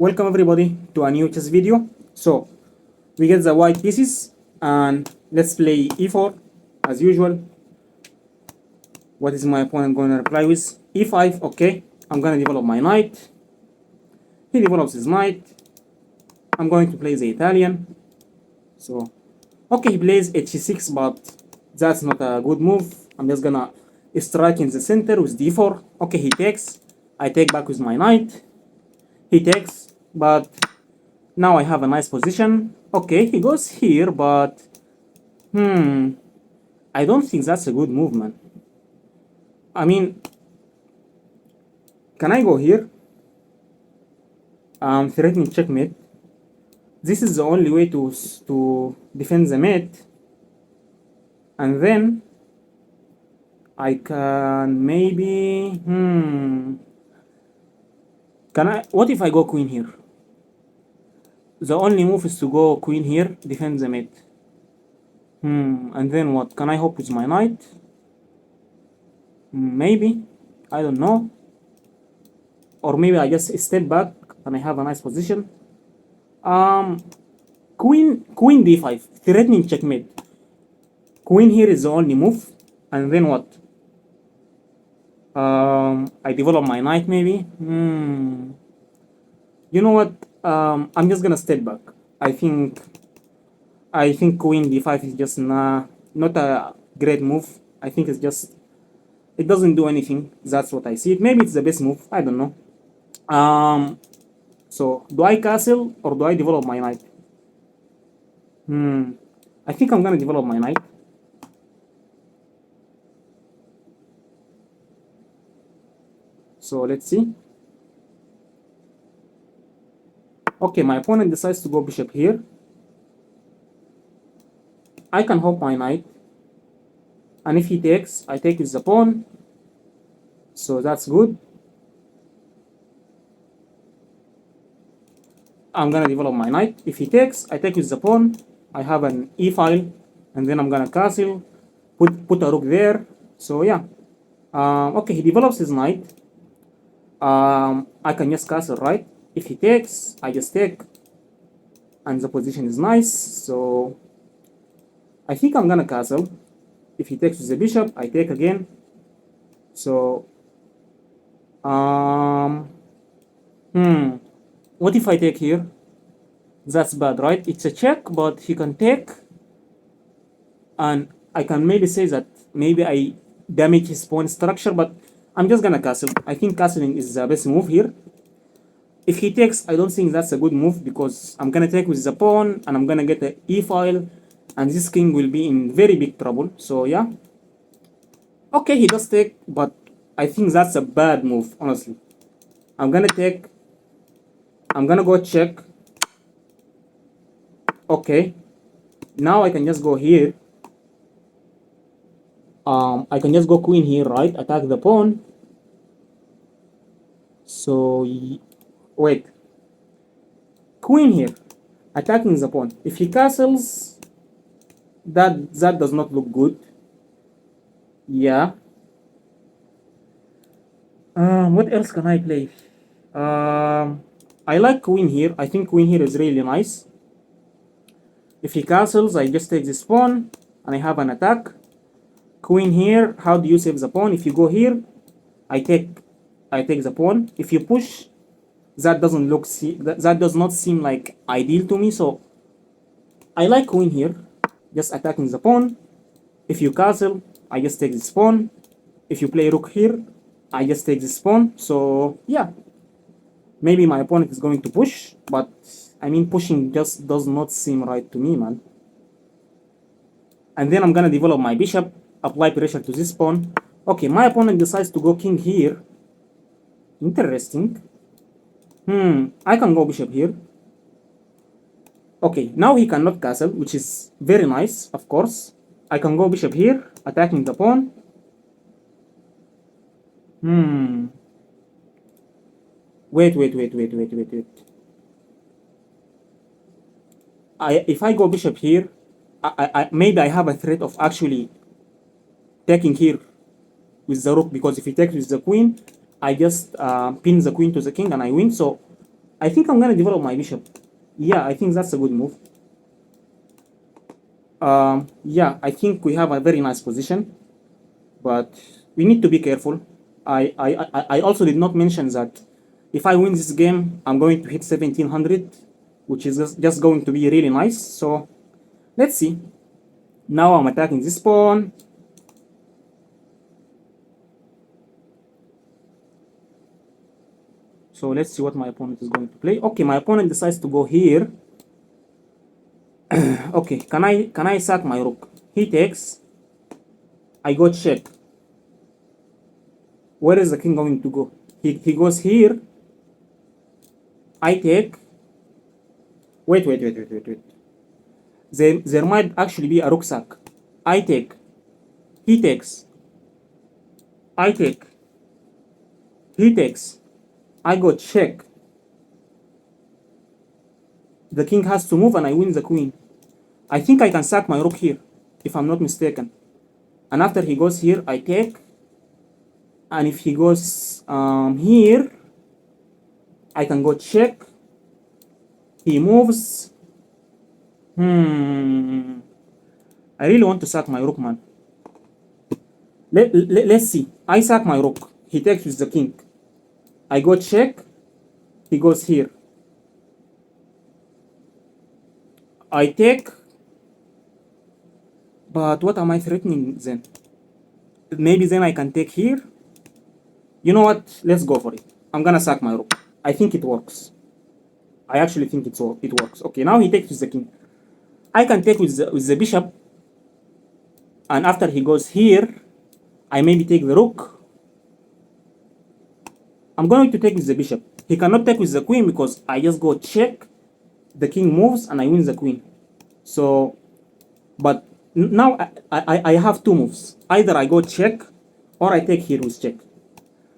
Welcome everybody to a new chess video. So we get the white pieces and let's play e4 as usual. What is my opponent going to reply with? e5. Okay, I'm going to develop my knight. He develops his knight. I'm going to play the Italian. So okay, he plays h6, but that's not a good move. I'm just gonna strike in the center with d4. Okay, he takes. I take back with my knight. He takes, but now I have a nice position. Okay, he goes here, but I don't think that's a good movement. I mean, can I go here? Threatening checkmate. This is the only way to defend the mate, and then I can maybe Can I? What if I go queen here? The only move is to go queen here, defend the mate. And then what? Can I hope with my knight? Maybe. I don't know. Or maybe I just step back and I have a nice position. Queen d5, threatening checkmate. Queen here is the only move. And then what? I develop my knight maybe. You know what? I'm just gonna step back. I think queen d5 is just not a great move. I think it's just, it doesn't do anything. That's what I see it. Maybe it's the best move. I don't know. So do I castle or do I develop my knight? I think I'm gonna develop my knight. So let's see. Okay, my opponent decides to go bishop here. I can hope my knight. And if he takes, I take with the pawn. So that's good. I'm gonna develop my knight. If he takes, I take with the pawn. I have an e file, and then I'm gonna castle, put a rook there. So yeah. Okay, he develops his knight. I can just castle, right? If he takes, I just take, and the position is nice. So I think I'm gonna castle. If he takes with the bishop, I take again. So what if I take here? That's bad, right? It's a check, but he can take, and I can maybe say that maybe I damage his pawn structure, but I'm just gonna castle. I think castling is the best move here. If he takes, I don't think that's a good move because I'm gonna take with the pawn and I'm gonna get an e file, and this king will be in very big trouble. So yeah. Okay, he does take, but I think that's a bad move, honestly. I'm gonna take. I'm gonna go check. Okay. Now I can just go here. I can just go queen here, right? Attack the pawn. So wait. Queen here, attacking the pawn. If he castles, that does not look good. Yeah. What else can I play? I like queen here. I think queen here is really nice. If he castles, I just take this pawn and I have an attack. Queen here, how do you save the pawn? If you go here, I take the pawn. If you push, that does not seem like ideal to me. So I like queen here, just attacking the pawn. If you castle, I just take this pawn. If you play rook here, I just take this pawn. So yeah, maybe my opponent is going to push, but I mean pushing just does not seem right to me, man. And then I'm gonna develop my bishop, apply pressure to this pawn. Okay, my opponent decides to go king here. Interesting. I can go bishop here. Okay, now he cannot castle, which is very nice, of course. I can go bishop here, attacking the pawn. Wait. If I go bishop here, maybe I have a threat of actually taking here with the rook, because if he takes with the queen, I just pin the queen to the king and I win. So I think I'm gonna develop my bishop. Yeah, I think that's a good move. Yeah, I think we have a very nice position, but we need to be careful. I also did not mention that if I win this game, I'm going to hit 1700, which is just going to be really nice. So let's see. Now I'm attacking this pawn. So let's see what my opponent is going to play. Okay, my opponent decides to go here. Okay, can I sack my rook? He takes. I go check. Where is the king going to go? He goes here. I take. Wait. There might actually be a rook sack. I take. He takes. I take. He takes. I go check. The king has to move and I win the queen. I think I can sack my rook here, if I'm not mistaken. And after he goes here, I take. And if he goes here, I can go check. He moves. I really want to sack my rook, man. Let's see. I sack my rook. He takes with the king. I go check. He goes here. I take. But what am I threatening then? Maybe then I can take here. You know what? Let's go for it. I'm gonna sack my rook. I think it works. I actually think it works. Okay, now he takes with the king. I can take with the bishop. And after he goes here, I maybe take the rook. I'm going to take with the bishop. He cannot take with the queen because I just go check. The king moves and I win the queen. So, but now I have two moves. Either I go check or I take here with check.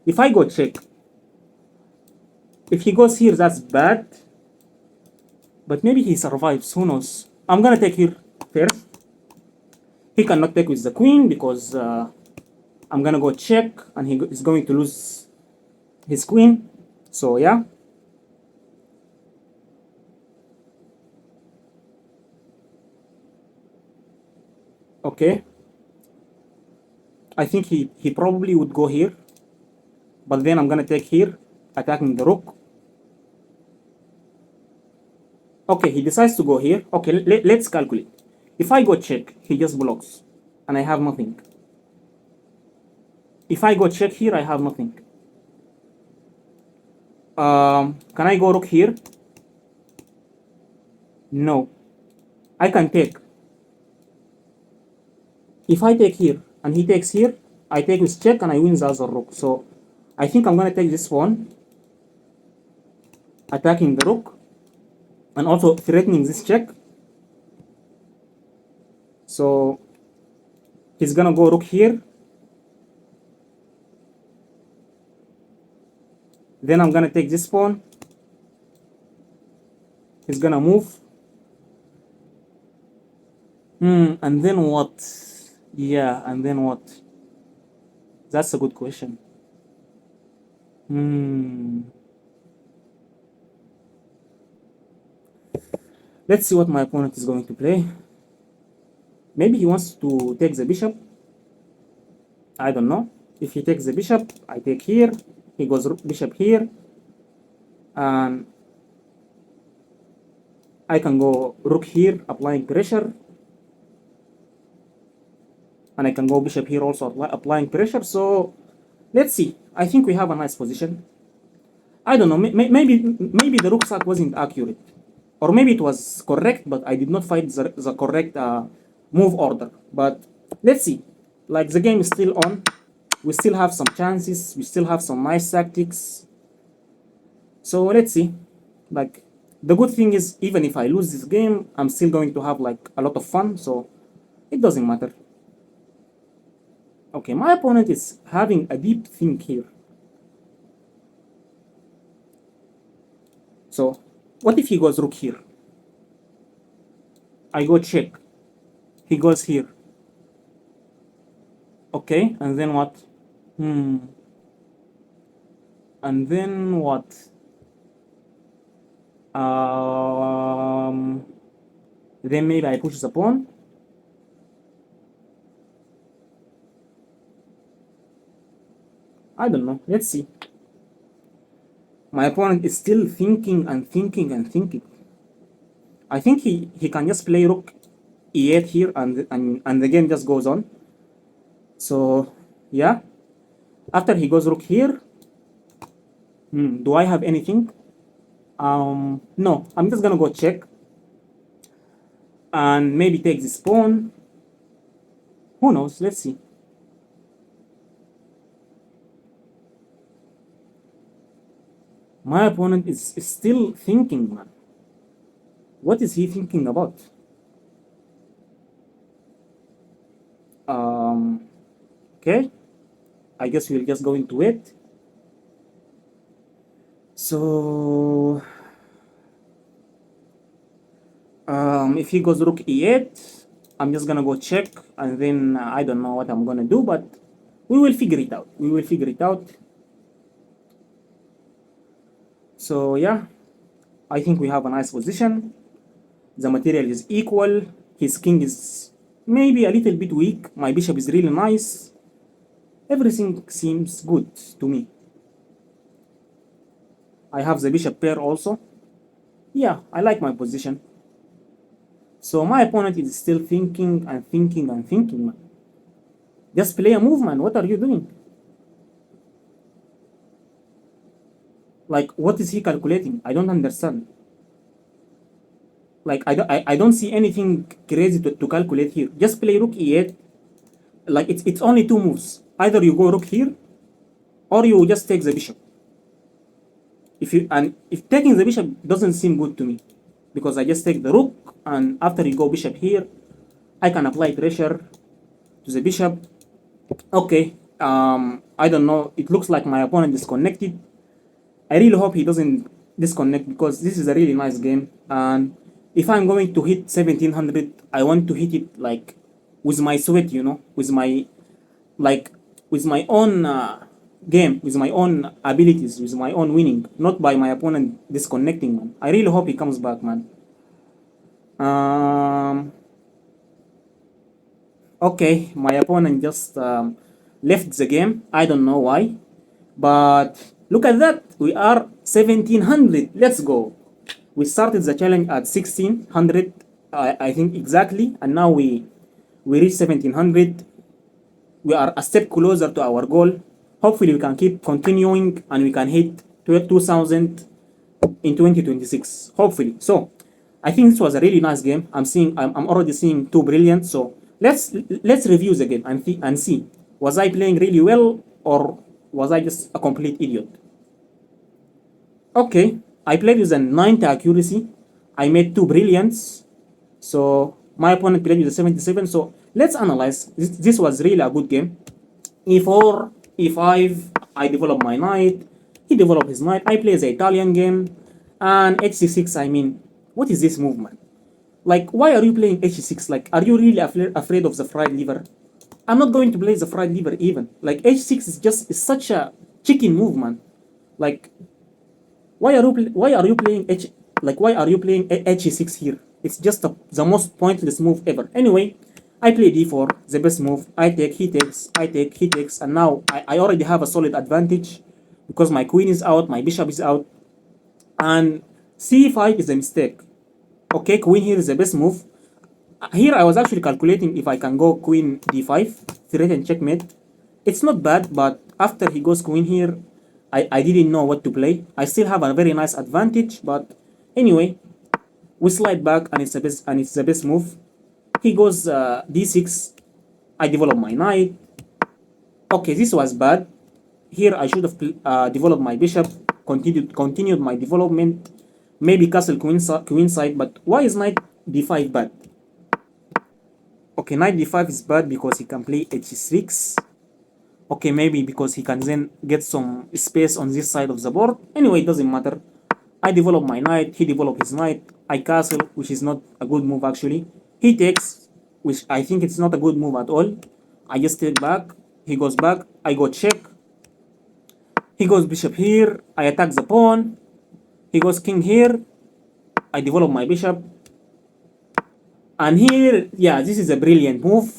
If I go check, if he goes here, that's bad. But maybe he survives, who knows? I'm gonna take here first. He cannot take with the queen because I'm gonna go check and he is going to lose his queen. So yeah. Okay. I think he probably would go here. But then I'm gonna take here, attacking the rook. Okay, he decides to go here. Okay, let's calculate. If I go check, he just blocks. And I have nothing. If I go check here, I have nothing. Can I go rook here? No. I can take. If I take here and he takes here, I take with check and I win the other rook. So I think I'm gonna take this one, attacking the rook and also threatening this check. So he's gonna go rook here. Then I'm gonna take this pawn. He's gonna move. And then what? Yeah, and then what? That's a good question. Let's see what my opponent is going to play. Maybe he wants to take the bishop. I don't know. If he takes the bishop, I take here. He goes bishop here. And I can go rook here, applying pressure. And I can go bishop here also, applying pressure. So let's see. I think we have a nice position. I don't know. Maybe the rook sack wasn't accurate. Or maybe it was correct, but I did not find the correct move order. But let's see. Like, the game is still on. We still have some chances. We still have some nice tactics. So let's see. Like, the good thing is, even if I lose this game, I'm still going to have like a lot of fun. So it doesn't matter. Okay, my opponent is having a deep think here. So what if he goes rook here? I go check. He goes here. Okay, and then what? And then what? Um, then maybe I push the pawn. I don't know. Let's see. My opponent is still thinking and thinking and thinking. I think he can just play rook e8 here and the game just goes on. So yeah. After he goes rook here, do I have anything? No. I'm just gonna go check and maybe take this pawn. Who knows? Let's see. My opponent is still thinking, man. What is he thinking about? Okay. I guess we'll just go into it. So if he goes rook e8, I'm just gonna go check and then I don't know what I'm gonna do, but we will figure it out. We will figure it out. So yeah, I think we have a nice position. The material is equal. His king is maybe a little bit weak. My bishop is really nice. Everything seems good to me. I have the bishop pair also. Yeah, I like my position. So my opponent is still thinking and thinking and thinking, man. Just play a move, man. What are you doing? Like, what is he calculating? I don't understand. Like, I don't see anything crazy to calculate here. Just play rook e8. Like, it's only two moves. Either you go rook here, or you just take the bishop. If taking the bishop doesn't seem good to me, because I just take the rook, and after you go bishop here, I can apply pressure to the bishop. Okay, I don't know. It looks like my opponent disconnected. I really hope he doesn't disconnect because this is a really nice game. And if I'm going to hit 1700, I want to hit it like with my sweat, with my like with my own game, with my own abilities, with my own winning, not by my opponent disconnecting, man. I really hope he comes back, man. Okay, my opponent just left the game. I don't know why. But look at that. We are 1700. Let's go. We started the challenge at 1600, I think exactly. And now we reach 1700. We are a step closer to our goal. Hopefully, we can keep continuing and we can hit 2000 in 2026. Hopefully. So, I think this was a really nice game. I'm already seeing two brilliant. So let's review the game and see. Was I playing really well or was I just a complete idiot? Okay, I played with a 90 accuracy. I made two brilliants. So my opponent played with a 77. So let's analyze. This was really a good game. E4, E5, I developed my knight. He developed his knight. I play the Italian game. And HC6, I mean, what is this movement? Like, why are you playing H6? Like, are you really afraid of the fried liver? I'm not going to play the fried liver even. Like, H6 is such a chicken movement. Like, why are you playing H6 here? It's just the most pointless move ever. Anyway, I play D4, the best move. I take, he takes, I take, he takes, and now I already have a solid advantage because my queen is out, my bishop is out, and C5 is a mistake. Okay, queen here is the best move. Here I was actually calculating if I can go queen d5, threaten checkmate. It's not bad, but after he goes queen here, I didn't know what to play. I still have a very nice advantage, but anyway, we slide back and it's the best move. He goes d6. I develop my knight. Okay, this was bad. Here I should have developed my bishop, continued my development, maybe castle queen side. But why is knight d5 bad? Okay, knight d5 is bad because he can play h6. Okay, maybe because he can then get some space on this side of the board. Anyway, it doesn't matter. I develop my knight, he developed his knight. I castle, which is not a good move actually. He takes, which I think it's not a good move at all. I just take back, he goes back, I go check. He goes bishop here, I attack the pawn. He goes king here. I develop my bishop. And here, yeah, this is a brilliant move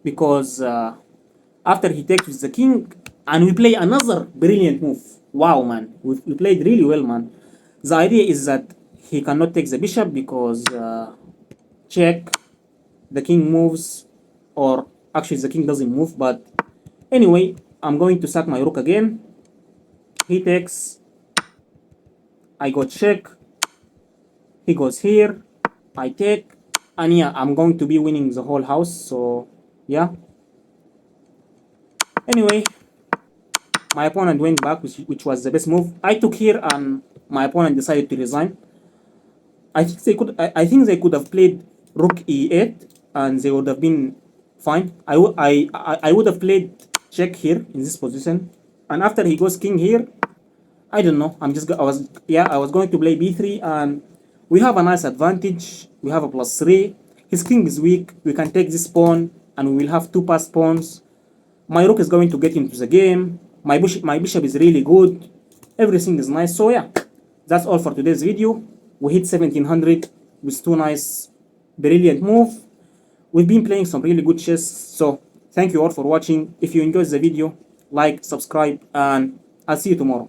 because after he takes with the king, and we play another brilliant move. Wow, man, we played really well, man. The idea is that he cannot take the bishop because check, the king moves, or actually the king doesn't move. But anyway, I'm going to sack my rook again. He takes, I go check, he goes here, I take, and yeah, I'm going to be winning the whole house. So yeah, anyway, my opponent went back, which was the best move. I took here, and my opponent decided to resign. I think they could have played rook e8, and they would have been fine. I would have played check here in this position, and after he goes king here, I don't know. I was going to play b3, and we have a nice advantage. We have a +3. His king is weak. We can take this pawn, and we will have two passed pawns. My rook is going to get into the game. My bishop is really good. Everything is nice. So yeah, that's all for today's video. We hit 1700 with two nice, brilliant moves. We've been playing some really good chess. So thank you all for watching. If you enjoyed the video, like, subscribe, and I'll see you tomorrow.